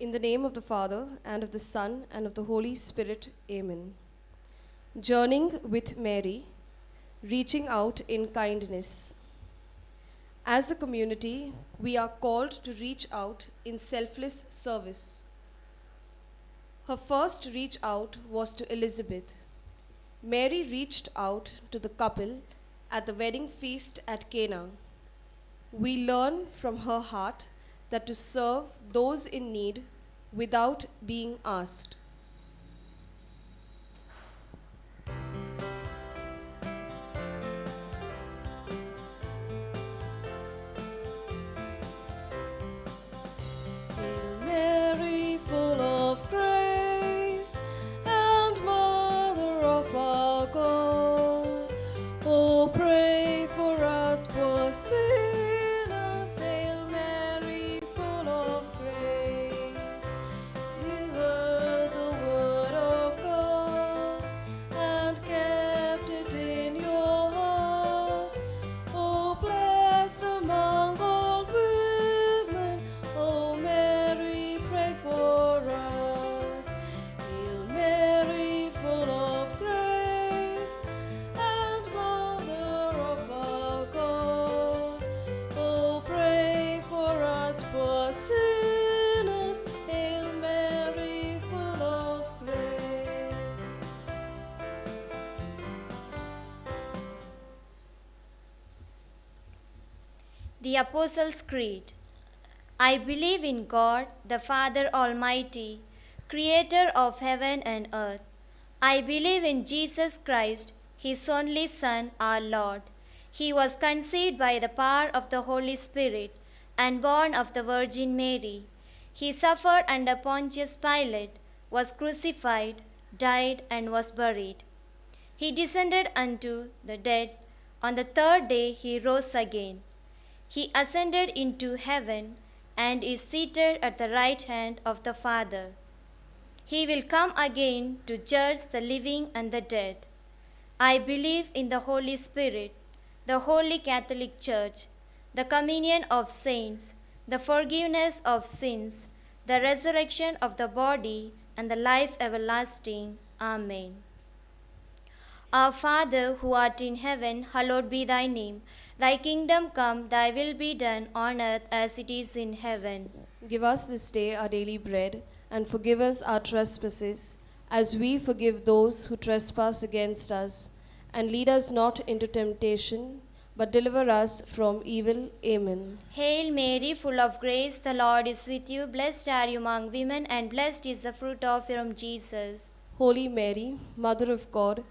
In the name of the Father, and of the Son, and of the Holy Spirit, Amen. Journeying with Mary, reaching out in kindness. As a community, we are called to reach out in selfless service. Her first reach out was to Elizabeth. Mary reached out to the couple at the wedding feast at Cana. We learn from her heart that to serve those in need without being asked. Hail Mary, full of grace, and Mother of our God, oh, pray for us poor sinners. Hail Mary, full of grace, you heard the word of God, and kept it in your heart. Oh, blessed among all women, oh, Mary, pray for us. Hail Mary, full of grace, and Mother of our God, oh, pray for us poor sinners. Hail Mary, full of grace. The Apostles' Creed. I believe in God, the Father Almighty, creator of heaven and earth. I believe in Jesus Christ, his only Son, our Lord. He was conceived by the power of the Holy Spirit and born of the Virgin Mary. He suffered under Pontius Pilate, was crucified, died, and was buried. He descended unto the dead. On the third day he rose again. He ascended into heaven and is seated at the right hand of the Father. He will come again to judge the living and the dead. I believe in the Holy Spirit, the Holy Catholic Church, the communion of saints, the forgiveness of sins, the resurrection of the body, and the life everlasting. Amen. Our Father, who art in heaven, hallowed be thy name. Thy kingdom come, thy will be done on earth as it is in heaven. Give us this day our daily bread, and forgive us our trespasses, as we forgive those who trespass against us. And lead us not into temptation, but deliver us from evil. Amen. Hail Mary, full of grace, the Lord is with you. Blessed are you among women, and blessed is the fruit of your womb, Jesus. Holy Mary, Mother of God,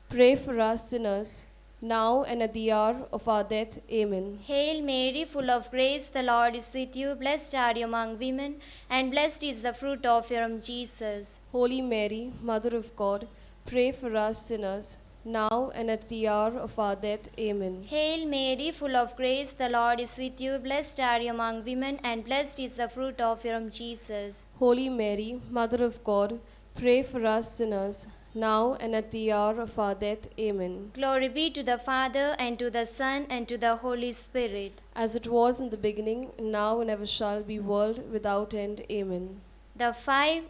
pray for us sinners, now and at the hour of our death. Amen. Hail Mary, full of grace, the Lord is with you. Blessed are you among women, and blessed is the fruit of your womb, Jesus. Holy Mary, Mother of God, pray for us sinners, now and at the hour of our death. Amen. Hail Mary, full of grace, the Lord is with you. Blessed are you among women, and blessed is the fruit of your womb, Jesus. Holy Mary, Mother of God, pray for us sinners, now and at the hour of our death. Amen. Glory be to the Father, and to the Son, and to the Holy Spirit. As it was in the beginning, now and ever shall be, world without end. Amen. The five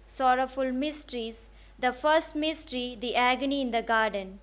sorrowful mysteries. The first mystery, the agony in the garden.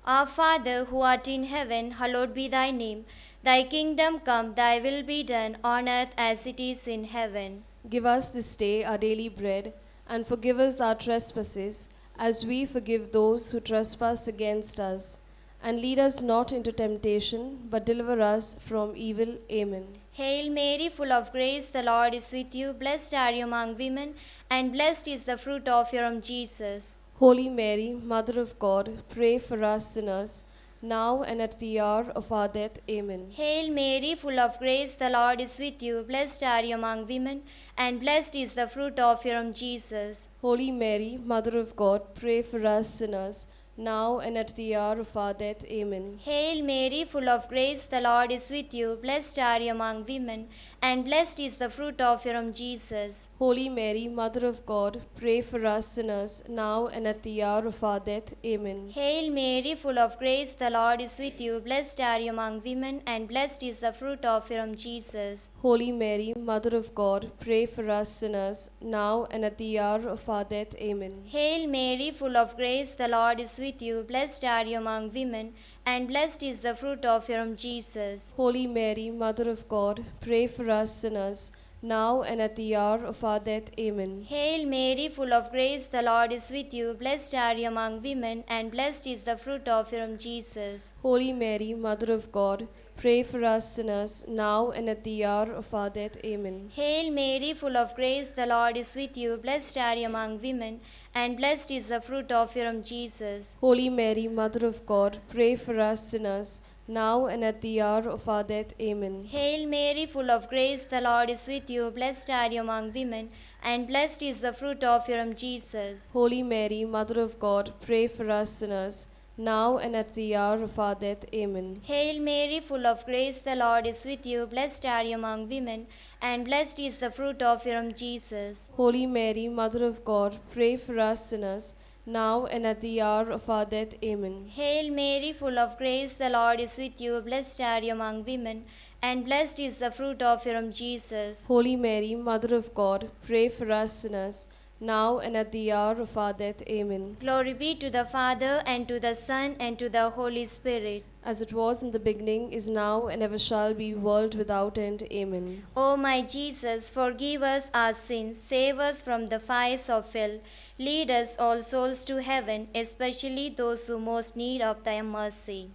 Our Father, who art in heaven, hallowed be thy name. Thy kingdom come, thy will be done on earth as it is in heaven. Give us this day our daily bread, and forgive us our trespasses, as we forgive those who trespass against us. And lead us not into temptation, but deliver us from evil. Amen. Hail Mary, full of grace, the Lord is with you. Blessed are you among women, and blessed is the fruit of your womb, Jesus. Holy Mary, Mother of God, pray for us sinners, now and at the hour of our death. Amen. Hail Mary, full of grace, the Lord is with you. Blessed are you among women, and blessed is the fruit of your womb, Jesus. Holy Mary, Mother of God, pray for us sinners, now and at the hour of our death. Amen. Hail Mary, full of grace, the Lord is with you. Blessed are you among women, and blessed is the fruit of your womb, Jesus. Holy Mary, Mother of God, pray for us sinners, now and at the hour of our death. Amen. Hail Mary, full of grace, the Lord is with you. Blessed are you among women, and blessed is the fruit of your womb, Jesus. Holy Mary, Mother of God, pray for us sinners, now and at the hour of our death. Amen. Hail Mary, full of grace, the Lord is with you. Blessed are you among women, and blessed is the fruit of your womb, Jesus. Holy Mary, Mother of God, pray for us sinners, now and at the hour of our death. Amen. Hail Mary, full of grace, the Lord is with you. Blessed are you among women, and blessed is the fruit of your womb, Jesus. Holy Mary, Mother of God, pray for us sinners, now and at the hour of our death. Amen. Hail Mary, full of grace, the Lord is with you. Blessed are you among women, and blessed is the fruit of your womb, Jesus. Holy Mary, Mother of God, pray for us sinners, now and at the hour of our death. Amen. Hail Mary, full of grace, the Lord is with you. Blessed are you among women, and blessed is the fruit of your womb, Jesus. Holy Mary, Mother of God, pray for us sinners, now and at the hour of our death. Amen. Hail Mary, full of grace, the Lord is with you. Blessed are you among women, and blessed is the fruit of your womb, Jesus. Holy Mary, Mother of God, pray for us sinners, now and at the hour of our death. Amen. Hail Mary, full of grace, the Lord is with you. Blessed are you among women, and blessed is the fruit of your womb, Jesus. Holy Mary, Mother of God, pray for us sinners, now and at the hour of our death. Amen. Glory be to the Father, and to the Son, and to the Holy Spirit. As it was in the beginning, is now, and ever shall be, world without end. Amen. O my Jesus, forgive us our sins, save us from the fires of hell, lead us all souls to heaven, especially those who most need of thy mercy.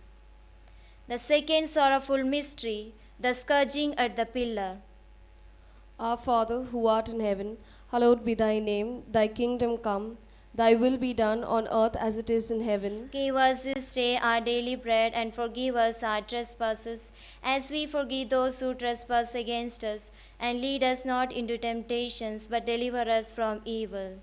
The second sorrowful mystery, the scourging at the pillar. Our Father, who art in heaven, hallowed be thy name. Thy kingdom come, thy will be done on earth as it is in heaven. Give us this day our daily bread, and forgive us our trespasses, as we forgive those who trespass against us. And lead us not into temptations, but deliver us from evil.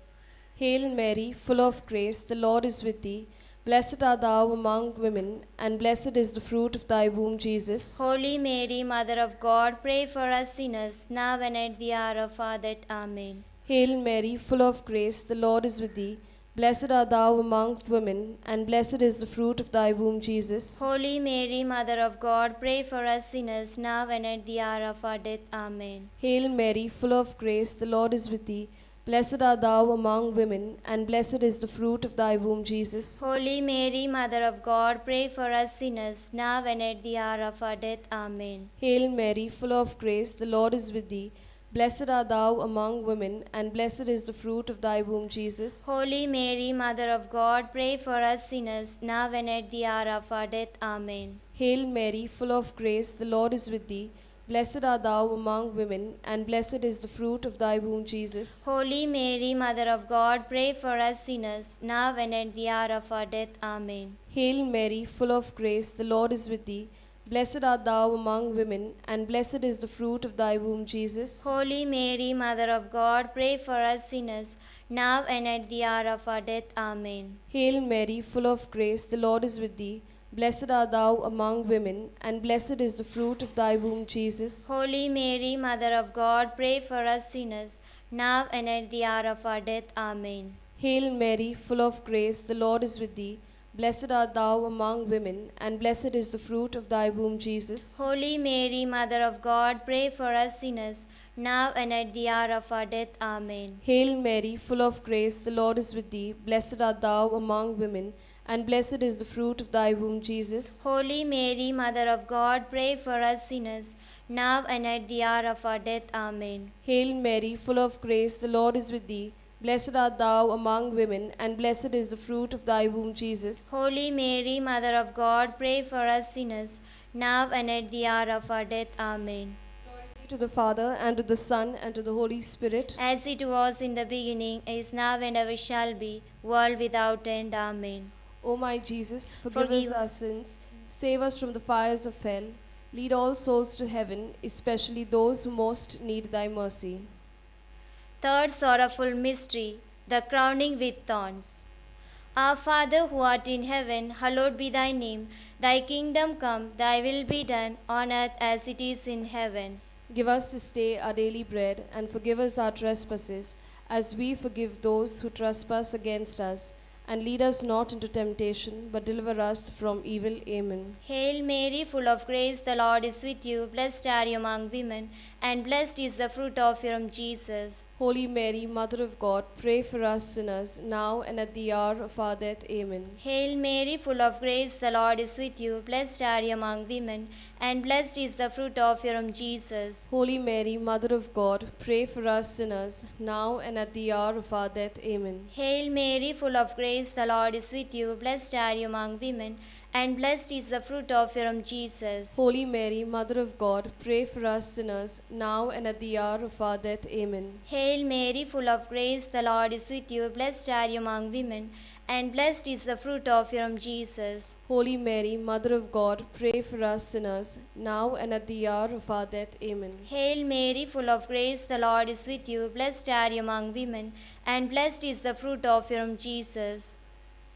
Hail Mary, full of grace, the Lord is with thee. Blessed art thou among women, and blessed is the fruit of thy womb, Jesus. Holy Mary, Mother of God, pray for us sinners, now and at the hour of our death. Amen. Hail Mary, full of grace, the Lord is with thee. Blessed art thou amongst women, and blessed is the fruit of thy womb, Jesus. Holy Mary, Mother of God, pray for us sinners, now and at the hour of our death. Amen. Hail Mary, full of grace, the Lord is with thee. Blessed art thou among women, and blessed is the fruit of thy womb, Jesus. Holy Mary, Mother of God, pray for us sinners, now and at the hour of our death. Amen. Hail Mary, full of grace, the Lord is with thee. Blessed art thou among women, and blessed is the fruit of thy womb, Jesus. Holy Mary, Mother of God, pray for us sinners, now and at the hour of our death. Amen. Hail Mary, full of grace, the Lord is with thee. Blessed art thou among women, and blessed is the fruit of thy womb, Jesus. Holy Mary, Mother of God, pray for us sinners, now and at the hour of our death. Amen. Hail Mary, full of grace, the Lord is with thee. Blessed art thou among women, and blessed is the fruit of thy womb, Jesus. Holy Mary, Mother of God, pray for us sinners, now and at the hour of our death. Amen. Hail Mary, full of grace, the Lord is with thee. Blessed art thou among women, and blessed is the fruit of thy womb, Jesus. Holy Mary, Mother of God, pray for us sinners, now and at the hour of our death. Amen. Hail Mary, full of grace, the Lord is with thee. Blessed art thou among women, and blessed is the fruit of thy womb, Jesus. Holy Mary, Mother of God, pray for us sinners, now and at the hour of our death. Amen. Hail Mary, full of grace, the Lord is with thee. Blessed art thou among women, and blessed is the fruit of thy womb, Jesus. Holy Mary, Mother of God, pray for us sinners, now and at the hour of our death. Amen. Hail Mary, full of grace, the Lord is with thee. Blessed art thou among women, and blessed is the fruit of thy womb, Jesus. Holy Mary, Mother of God, pray for us sinners, now and at the hour of our death. Amen. Glory be to the Father, and to the Son, and to the Holy Spirit. As it was in the beginning, is now, and ever shall be, world without end. Amen. O my Jesus, forgive us Forgive our sins, save us from the fires of hell, lead all souls to heaven, especially those who most need thy mercy. Third sorrowful mystery, the crowning with thorns. Our Father who art in heaven, hallowed be thy name. Thy kingdom come, thy will be done, on earth as it is in heaven. Give us this day our daily bread, and forgive us our trespasses, as we forgive those who trespass against us. And lead us not into temptation, but deliver us from evil. Amen. Hail Mary, full of grace, the Lord is with you. Blessed are you among women, and blessed is the fruit of your womb, Jesus. Holy Mary, Mother of God, pray for us sinners, now and at the hour of our death. Amen. Hail Mary, full of grace, the Lord is with you. Blessed are you among women, and blessed is the fruit of your womb, Jesus. Holy Mary, Mother of God, pray for us sinners, now and at the hour of our death. Amen. Hail Mary, full of grace, the Lord is with you. Blessed are you among women, and blessed is the fruit of your womb, Jesus. Holy Mary, Mother of God, pray for us sinners, now and at the hour of our death. Amen. Hail Mary, full of grace, the Lord is with you. Blessed are you among women, and blessed is the fruit of your womb, Jesus. Holy Mary, Mother of God, pray for us sinners, now and at the hour of our death. Amen. Hail Mary, full of grace, the Lord is with you. Blessed are you among women, and blessed is the fruit of your womb, Jesus.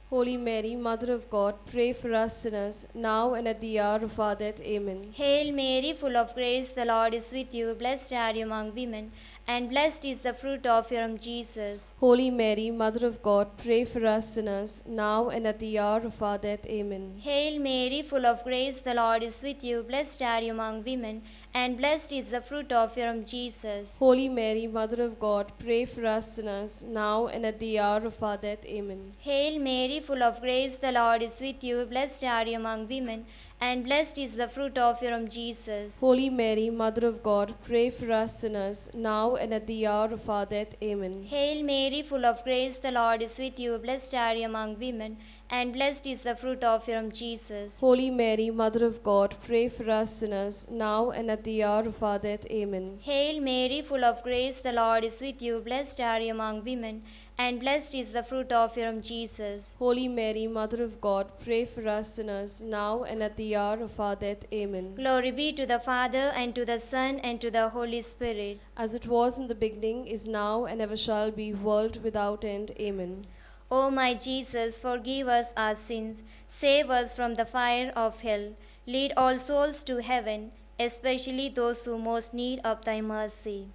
Holy Mary, Mother of God, pray for us sinners, now and at the hour of our death. Amen. Hail Mary, full of grace, the Lord is with you. Blessed are you among women, and blessed is the fruit of your womb, Jesus. Holy Mary, Mother of God, pray for us sinners, now and at the hour of our death. Amen. Hail Mary, full of grace, the Lord is with you. Blessed are you among women, and blessed is the fruit of your womb, Jesus. Holy Mary, Mother of God, pray for us sinners, now and at the hour of our death. Amen. Hail Mary, full of grace, the Lord is with you. Blessed are you among women, and blessed is the fruit of your womb, Jesus. Holy Mary, Mother of God, pray for us sinners, now and at the hour of our death. Amen. Hail Mary, full of grace, the Lord is with you. Blessed are you among women, and blessed is the fruit of your womb, Jesus. Holy Mary, Mother of God, pray for us sinners, now and at the hour of our death. Amen. Hail Mary, full of grace, the Lord is with you. Blessed are you among women, and blessed is the fruit of your womb, Jesus. Holy Mary, Mother of God, pray for us sinners, now and at the hour of our death. Amen. Glory be to the Father, and to the Son, and to the Holy Spirit. As it was in the beginning, is now, and ever shall be, world without end. Amen. O my Jesus, forgive us our sins, save us from the fire of hell, lead all souls to heaven, especially those who most need of thy mercy.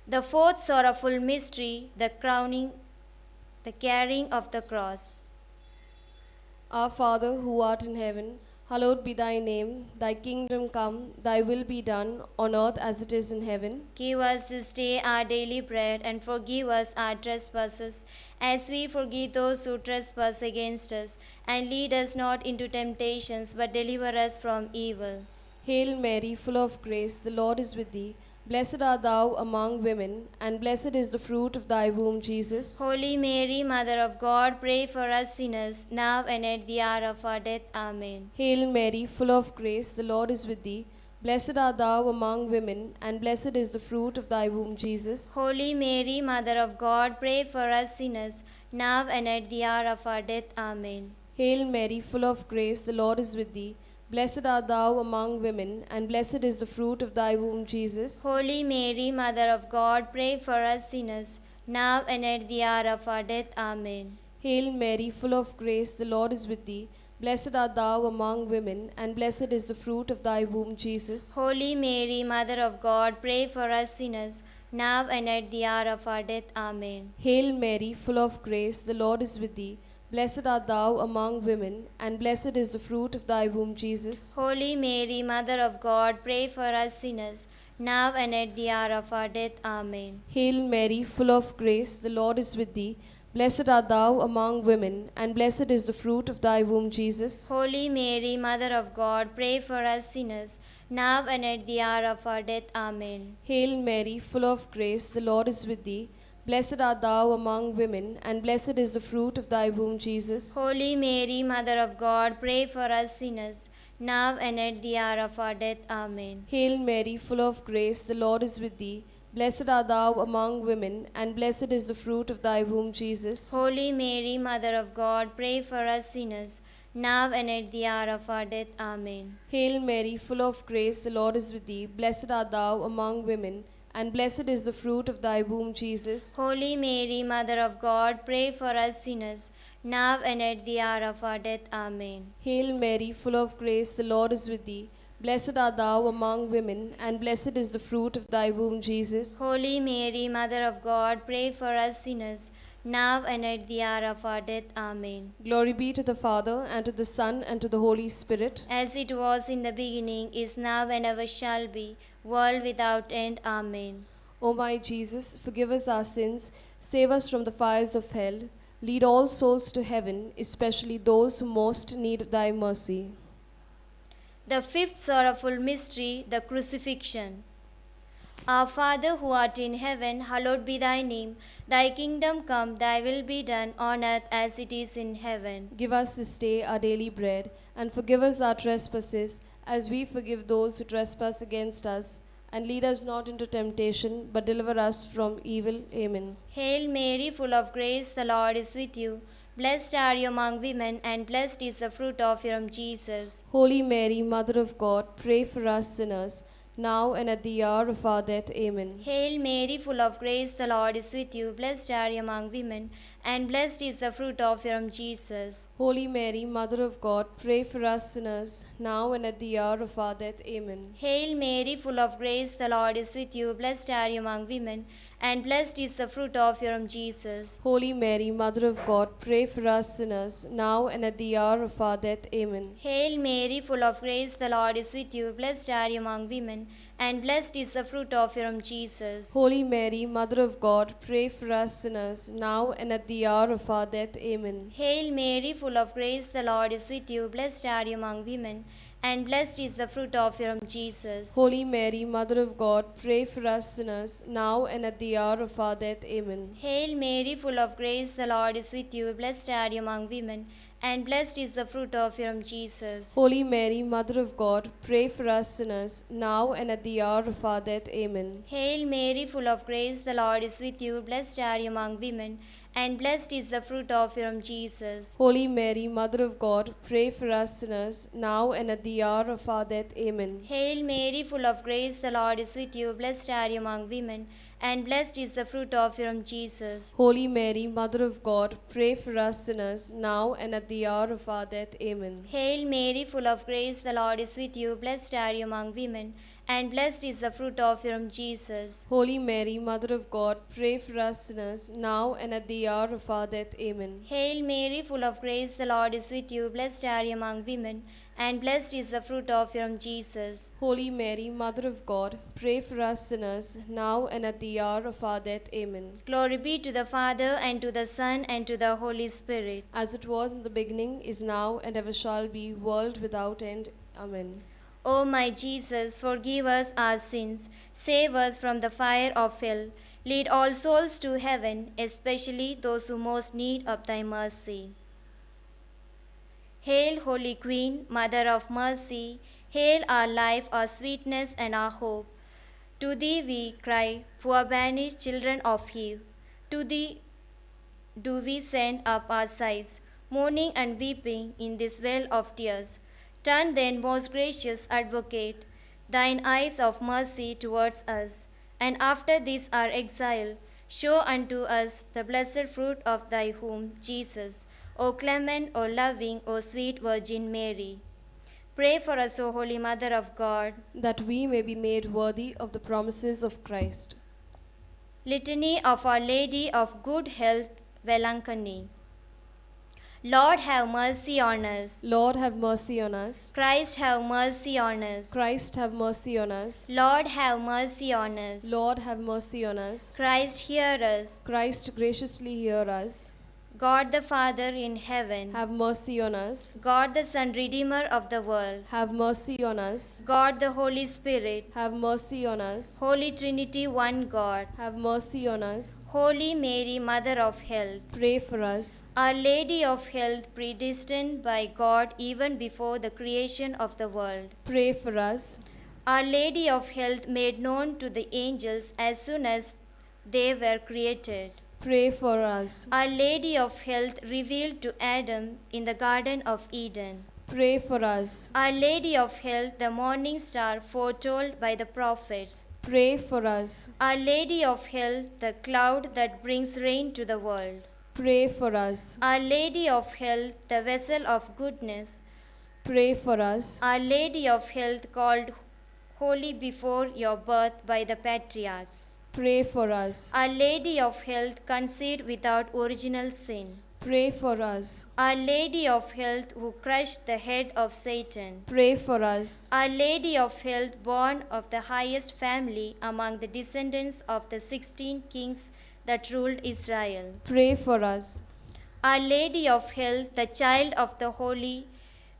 The fourth sorrowful mystery, the carrying of the cross. Our Father, who art in heaven, hallowed be thy name. Thy kingdom come, thy will be done, on earth as it is in heaven. Give us this day our daily bread, and forgive us our trespasses, as we forgive those who trespass against us. And lead us not into temptations, but deliver us from evil. Hail Mary, full of grace, the Lord is with thee. Blessed art thou among women, and blessed is the fruit of thy womb, Jesus. Holy Mary, Mother of God, pray for us sinners, now and at the hour of our death. Amen. Hail Mary, full of grace, the Lord is with thee. Blessed art thou among women, and blessed is the fruit of thy womb, Jesus. Holy Mary, Mother of God, pray for us sinners, now and at the hour of our death. Amen. Hail Mary, full of grace, the Lord is with thee. Blessed art thou among women, and blessed is the fruit of thy womb, Jesus. Holy Mary, Mother of God, pray for us sinners, now and at the hour of our death. Amen. Hail Mary, full of grace, the Lord is with thee. Blessed art thou among women, and blessed is the fruit of thy womb, Jesus. Holy Mary, Mother of God, pray for us sinners, now and at the hour of our death. Amen. Hail Mary, full of grace, the Lord is with thee. Blessed art thou among women, and blessed is the fruit of thy womb, Jesus. Holy Mary, Mother of God, pray for us sinners, now and at the hour of our death. Amen. Hail Mary, full of grace, the Lord is with thee. Blessed art thou among women, and blessed is the fruit of thy womb, Jesus. Holy Mary, Mother of God, pray for us sinners, now and at the hour of our death. Amen. Hail Mary, full of grace, the Lord is with thee. Blessed art thou among women, and blessed is the fruit of thy womb, Jesus. Holy Mary, Mother of God, pray for us sinners, now and at the hour of our death. Amen. Hail Mary, full of grace, the Lord is with thee. Blessed art thou among women, and blessed is the fruit of thy womb, Jesus. Holy Mary, Mother of God, pray for us sinners, now and at the hour of our death. Amen. Hail Mary, full of grace, the Lord is with thee. Blessed art thou among women, and blessed is the fruit of thy womb, Jesus. Holy Mary, Mother of God, pray for us sinners, now and at the hour of our death. Amen. Hail Mary, full of grace, the Lord is with thee. Blessed art thou among women, and blessed is the fruit of thy womb, Jesus. Holy Mary, Mother of God, pray for us sinners, now and at the hour of our death. Amen. Glory be to the Father, and to the Son, and to the Holy Spirit. As it was in the beginning, is now, and ever shall be, world without end. Amen. O my Jesus, forgive us our sins, save us from the fires of hell, lead all souls to heaven, especially those who most need thy mercy. The fifth sorrowful mystery, the crucifixion. Our Father who art in heaven, hallowed be thy name. Thy kingdom come, thy will be done on earth as it is in heaven. Give us this day our daily bread, and forgive us our trespasses, as we forgive those who trespass against us. And lead us not into temptation, but deliver us from evil. Amen. Hail Mary, full of grace, the Lord is with you. Blessed are you among women, and blessed is the fruit of your womb, Jesus. Holy Mary, Mother of God, pray for us sinners, now and at the hour of our death. Amen. Hail Mary, full of grace, the Lord is with you. Blessed are you among women, and blessed is the fruit of your womb, Jesus. Holy Mary, Mother of God, pray for us sinners, now and at the hour of our death. Amen. Hail Mary, full of grace, the Lord is with you. Blessed are you among women, and blessed is the fruit of your womb, Jesus. Holy Mary, Mother of God, pray for us sinners, now and at the hour of our death. Amen. Hail Mary, full of grace, the Lord is with you. Blessed are you among women, and blessed is the fruit of your womb, Jesus. Holy Mary, Mother of God, pray for us sinners, now and at the hour of our death. Amen. Hail Mary, full of grace, the Lord is with you. Blessed are you among women, and blessed is the fruit of your womb, Jesus. Holy Mary, Mother of God, pray for us sinners, now and at the hour of our death. Amen. Hail Mary, full of grace, the Lord is with you. Blessed are you among women, and blessed is the fruit of your womb, Jesus. Holy Mary, Mother of God, pray for us sinners, now and at the hour of our death. Amen. Hail Mary, full of grace, the Lord is with you. Blessed are you among women, and blessed is the fruit of your womb, Jesus. Holy Mary, Mother of God, pray for us sinners, now and at the hour of our death. Amen. Hail Mary, full of grace, the Lord is with you. Blessed are you among women, and blessed is the fruit of your womb, Jesus. Holy Mary, Mother of God, pray for us sinners, now and at the hour of our death. Amen. Hail Mary, full of grace, the Lord is with you. Blessed are you among women, and blessed is the fruit of your womb, Jesus. Holy Mary, Mother of God, pray for us sinners, now and at the hour of our death. Amen. Hail Mary, full of grace, the Lord is with you. Blessed are you among women, and blessed is the fruit of your womb, Jesus. Holy Mary, Mother of God, pray for us sinners, now and at the hour of our death. Amen. Glory be to the Father, and to the Son, and to the Holy Spirit. As it was in the beginning, is now, and ever shall be, world without end. Amen. O my Jesus, forgive us our sins, save us from the fire of hell, lead all souls to heaven, especially those who most need of thy mercy. Hail, Holy Queen, Mother of Mercy, hail our life, our sweetness, and our hope. To thee we cry, poor banished children of Eve. To thee do we send up our sighs, mourning and weeping in this well of tears. Turn then, most gracious Advocate, thine eyes of mercy towards us, and after this our exile, show unto us the blessed fruit of thy womb, Jesus. O clement, O loving, O sweet Virgin Mary. Pray for us, O Holy Mother of God, that we may be made worthy of the promises of Christ. Litany of Our Lady of Good Health, Velankani. Lord, have mercy on us. Lord, have mercy on us. Christ, have mercy on us. Christ, have mercy on us. Lord, have mercy on us. Lord, have mercy on us. Christ, hear us. Christ, graciously hear us. God the Father in heaven, Have mercy on us. God the Son, Redeemer of the world, Have mercy on us. God the Holy Spirit, Have mercy on us. Holy Trinity, one God, Have mercy on us. Holy Mary, Mother of Health, Pray for us. Our Lady of Health, predestined by God even before the creation of the world. Pray for us. Our Lady of Health, made known to the angels as soon as they were created. Pray for us. Our Lady of Health, revealed to Adam in the Garden of Eden. Pray for us. Our Lady of Health, the morning star foretold by the prophets. Pray for us. Our Lady of Health, the cloud that brings rain to the world. Pray for us. Our Lady of Health, the vessel of goodness. Pray for us. Our Lady of Health, called holy before your birth by the patriarchs. Pray for us. Our Lady of Health, conceived without original sin. Pray for us. Our Lady of Health, who crushed the head of Satan. Pray for us. Our Lady of Health, born of the highest family among the descendants of the 16 kings that ruled Israel. Pray for us. Our Lady of Health, the child of the holy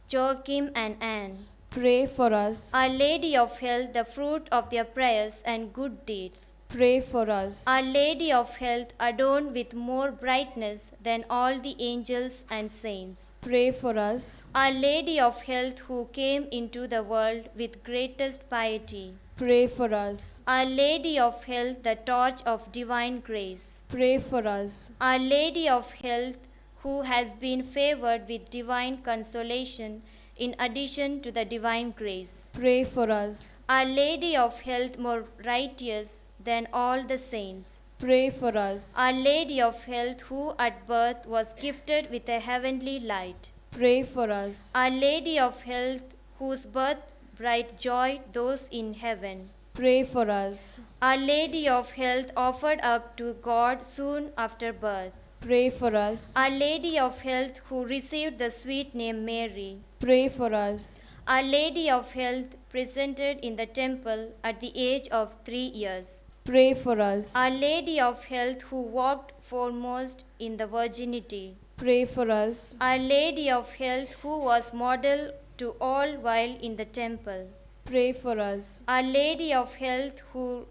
Joachim and Anne. Pray for us. Our Lady of Health, the fruit of their prayers and good deeds. Pray for us. Our Lady of Health, adorned with more brightness than all the angels and saints. Pray for us. Our Lady of Health, who came into the world with greatest piety. Pray for us. Our Lady of Health, the torch of divine grace. Pray for us. Our Lady of Health, who has been favored with divine consolation in addition to the divine grace. Pray for us. Our Lady of Health, more righteous than all the saints. Pray for us. Our Lady of Health, who at birth was gifted with a heavenly light. Pray for us. Our Lady of Health, whose birth brought joy those in heaven. Pray for us. Our Lady of Health, offered up to God soon after birth. Pray for us. Our Lady of Health, who received the sweet name Mary. Pray for us. Our Lady of Health, presented in the temple at the age of 3 years. Pray for us. Our Lady of Health, who walked foremost in the virginity. Pray for us. Our Lady of Health, who was model to all while in the temple. Pray for us. Our Lady of Health, who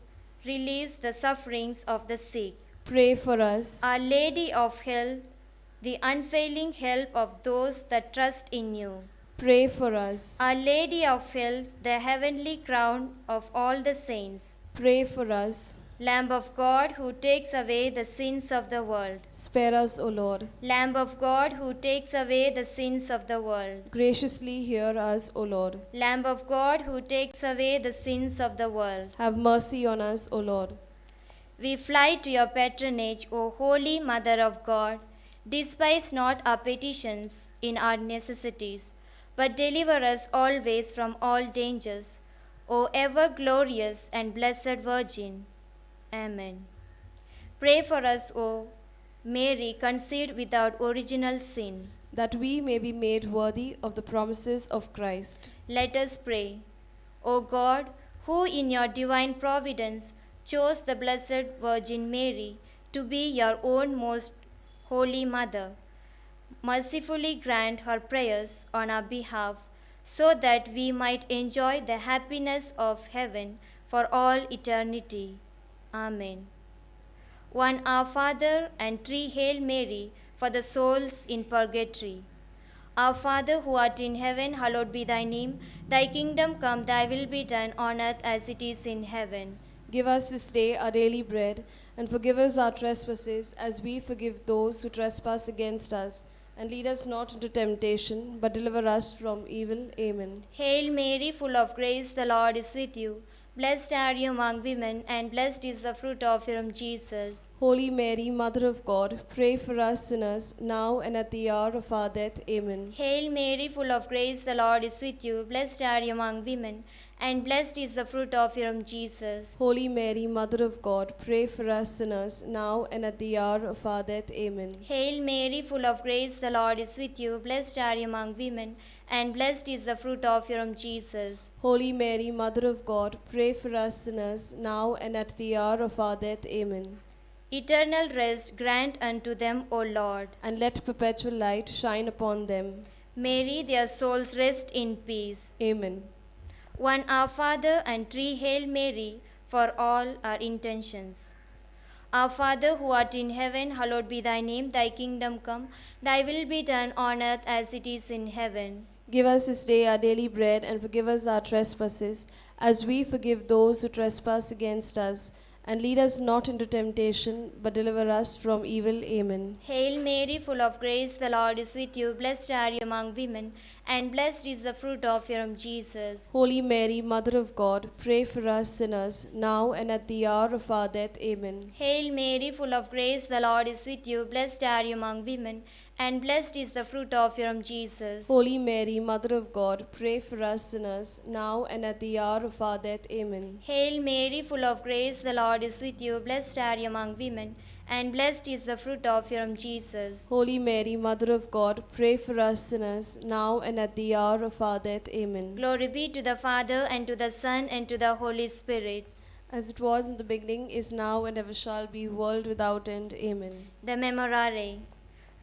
relieves the sufferings of the sick. Pray for us. Our Lady of Health, the unfailing help of those that trust in you. Pray for us. Our Lady of Health, the heavenly crown of all the saints. Pray for us. Lamb of God, who takes away the sins of the world. Spare us, O Lord. Lamb of God, who takes away the sins of the world. Graciously hear us, O Lord. Lamb of God, who takes away the sins of the world. Have mercy on us, O Lord. We fly to your patronage, O Holy Mother of God. Despise not our petitions in our necessities, but deliver us always from all dangers, O ever glorious and blessed Virgin. Amen. Pray for us, O Mary, conceived without original sin. That we may be made worthy of the promises of Christ. Let us pray. O God, who in your divine providence chose the Blessed Virgin Mary to be your own most holy mother, mercifully grant her prayers on our behalf, so that we might enjoy the happiness of heaven for all eternity. Amen. 1 Our Father and 3 Hail Mary for the souls in purgatory. Our Father who art in heaven, hallowed be thy name. Thy kingdom come, thy will be done on earth as it is in heaven. Give us this day our daily bread, and forgive us our trespasses, as we forgive those who trespass against us. And lead us not into temptation, but deliver us from evil. Amen. Hail Mary, full of grace, the Lord is with you. Blessed are you among women, and blessed is the fruit of your womb, Jesus. Holy Mary, Mother of God, pray for us sinners, now and at the hour of our death. Amen. Hail Mary, full of grace, the Lord is with you. Blessed are you among women, and blessed is the fruit of your womb, Jesus. Holy Mary, Mother of God, pray for us sinners, now and at the hour of our death. Amen. Hail Mary, full of grace, the Lord is with you. Blessed are you among women, and blessed is the fruit of your womb, Jesus. Holy Mary, Mother of God, pray for us sinners, now and at the hour of our death. Amen. Eternal rest grant unto them, O Lord. And let perpetual light shine upon them. May their souls rest in peace. Amen. 1 Our Father and 3 Hail Mary for all our intentions. Our Father who art in heaven, hallowed be thy name. Thy kingdom come, thy will be done on earth as it is in heaven. Give us this day our daily bread, and forgive us our trespasses, as we forgive those who trespass against us. And lead us not into temptation, but deliver us from evil. Amen. Hail Mary, full of grace, the Lord is with you. Blessed are you among women, and blessed is the fruit of your womb, Jesus. Holy Mary, Mother of God, pray for us sinners, now and at the hour of our death. Amen. Hail Mary, full of grace, the Lord is with you. Blessed are you among women, and blessed is the fruit of your womb, Jesus. Holy Mary, Mother of God, pray for us sinners, now and at the hour of our death. Amen. Hail Mary, full of grace, the Lord is with you. Blessed are you among women, and blessed is the fruit of your womb, Jesus. Holy Mary, Mother of God, pray for us sinners, now and at the hour of our death. Amen. Glory be to the Father, and to the Son, and to the Holy Spirit. As it was in the beginning, is now, and ever shall be, world without end. Amen. The Memorare.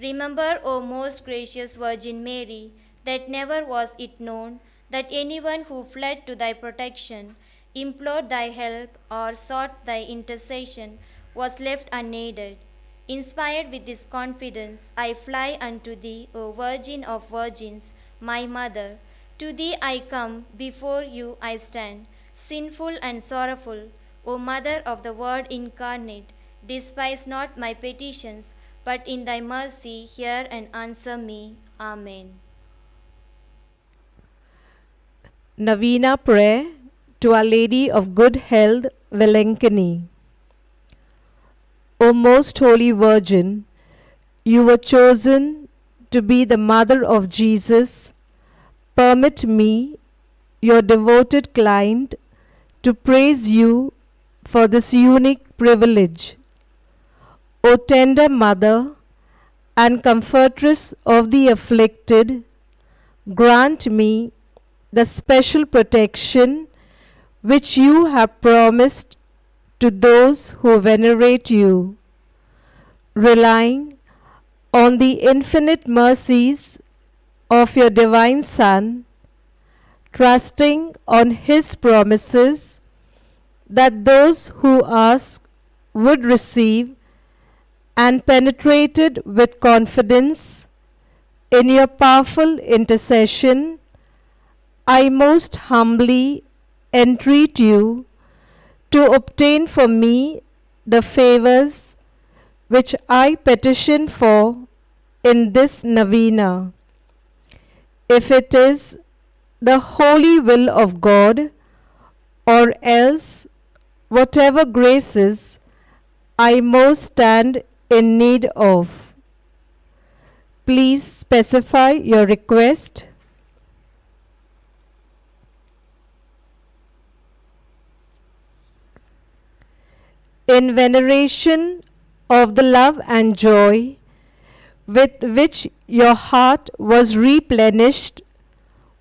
Remember, O most gracious Virgin Mary, that never was it known that anyone who fled to thy protection, implored thy help, or sought thy intercession was left unaided. Inspired with this confidence, I fly unto thee, O Virgin of Virgins, my Mother. To thee I come, before you I stand, sinful and sorrowful, O Mother of the Word incarnate. Despise not my petitions, but in thy mercy hear and answer me. Amen. Novena Prayer to Our Lady of Good Health, Velenkini. O Most Holy Virgin, you were chosen to be the Mother of Jesus. Permit me, your devoted client, to praise you for this unique privilege. O tender Mother and Comfortress of the afflicted, grant me the special protection which you have promised to those who venerate you. Relying on the infinite mercies of your divine Son, trusting on his promises that those who ask would receive, and penetrated with confidence in your powerful intercession, I most humbly entreat you to obtain for me the favors which I petition for in this novena. If it is the holy will of God, or else whatever graces I most stand in need of. Please specify your request. In veneration of the love and joy with which your heart was replenished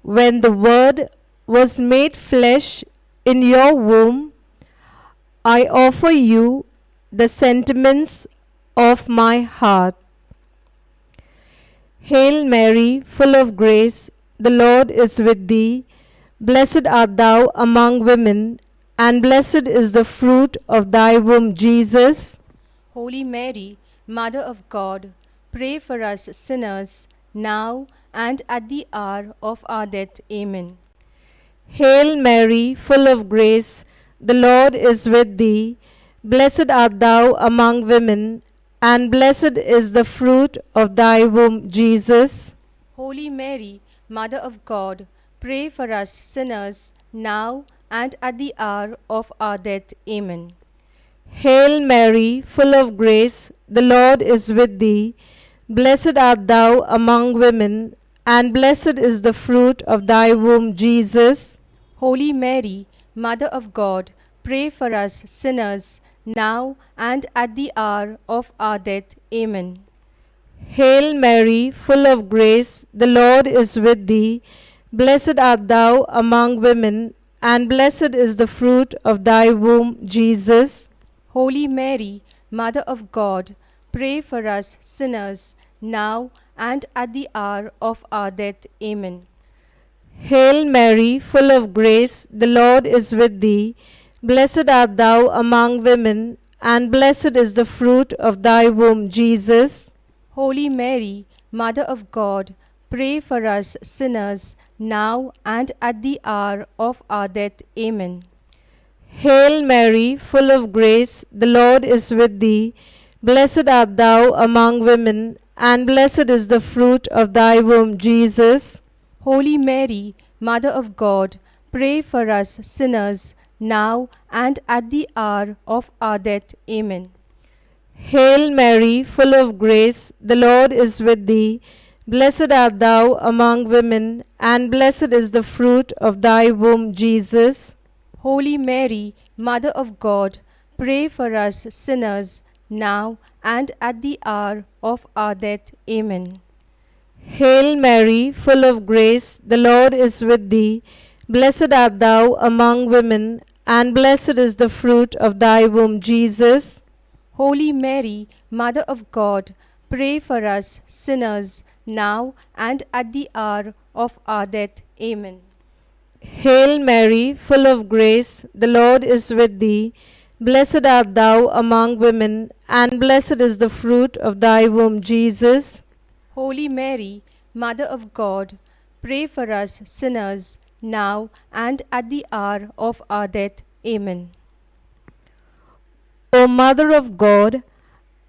when the Word was made flesh in your womb, I offer you the sentiments of my heart. Hail Mary, full of grace, the Lord is with thee. Blessed art thou among women, and blessed is the fruit of thy womb, Jesus. Holy Mary, Mother of God, pray for us sinners, now and at the hour of our death. Amen. Hail Mary, full of grace, the Lord is with thee. Blessed art thou among women, and blessed is the fruit of thy womb, Jesus. Holy Mary, Mother of God, pray for us sinners, now and at the hour of our death. Amen. Hail Mary, full of grace, the Lord is with thee. Blessed art thou among women, and blessed is the fruit of thy womb, Jesus. Holy Mary, Mother of God, pray for us sinners, now and at the hour of our death. Amen. Hail Mary, full of grace, the Lord is with thee. Blessed art thou among women, and blessed is the fruit of thy womb, Jesus. Holy Mary, Mother of God, pray for us sinners, now and at the hour of our death. Amen. Hail Mary, full of grace, the Lord is with thee. Blessed art thou among women, and blessed is the fruit of thy womb, Jesus. Holy Mary, Mother of God, pray for us sinners, now and at the hour of our death. Amen. Hail Mary, full of grace, the Lord is with thee. Blessed art thou among women, and blessed is the fruit of thy womb, Jesus. Holy Mary, Mother of God, pray for us sinners, now and at the hour of our death. Amen. Hail Mary, full of grace, the Lord is with thee. Blessed art thou among women, and blessed is the fruit of thy womb, Jesus. Holy Mary, Mother of God, pray for us sinners, now and at the hour of our death. Amen. Hail Mary, full of grace, the Lord is with thee. Blessed art thou among women, and blessed is the fruit of thy womb, Jesus. Holy Mary, Mother of God, pray for us sinners, now and at the hour of our death. Amen. Hail Mary, full of grace, the Lord is with thee. Blessed art thou among women, and blessed is the fruit of thy womb, Jesus. Holy Mary, Mother of God, pray for us sinners, now and at the hour of our death. Amen. O Mother of God,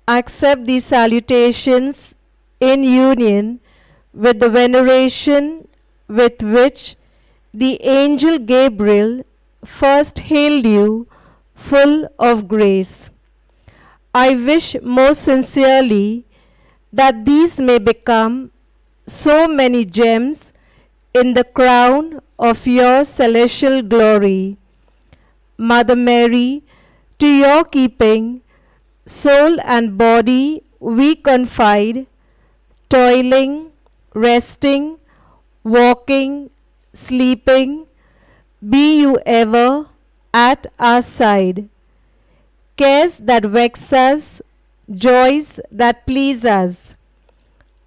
accept these salutations in union with the veneration with which the angel Gabriel first hailed you, full of grace. I wish most sincerely that these may become so many gems in the crown of your celestial glory. Mother Mary, to your keeping, soul and body we confide, toiling, resting, walking, sleeping, be you ever at our side. Cares that vex us, joys that please us,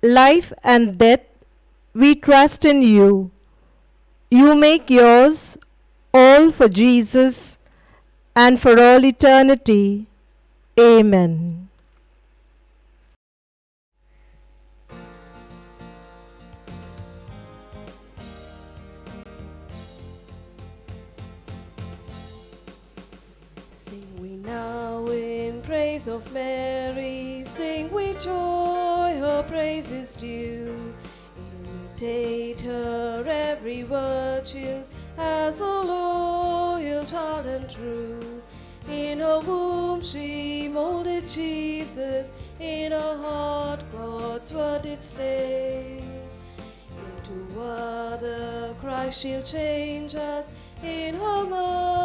life and death, we trust in you. You make yours all for Jesus and for all eternity. Amen. Sing we now in praise of Mary, sing with joy, her praise is due. Imitate her every virtue, as a loyal child and true. In her womb she molded Jesus, in her heart God's word did stay. Into other Christ she'll change us, in her mind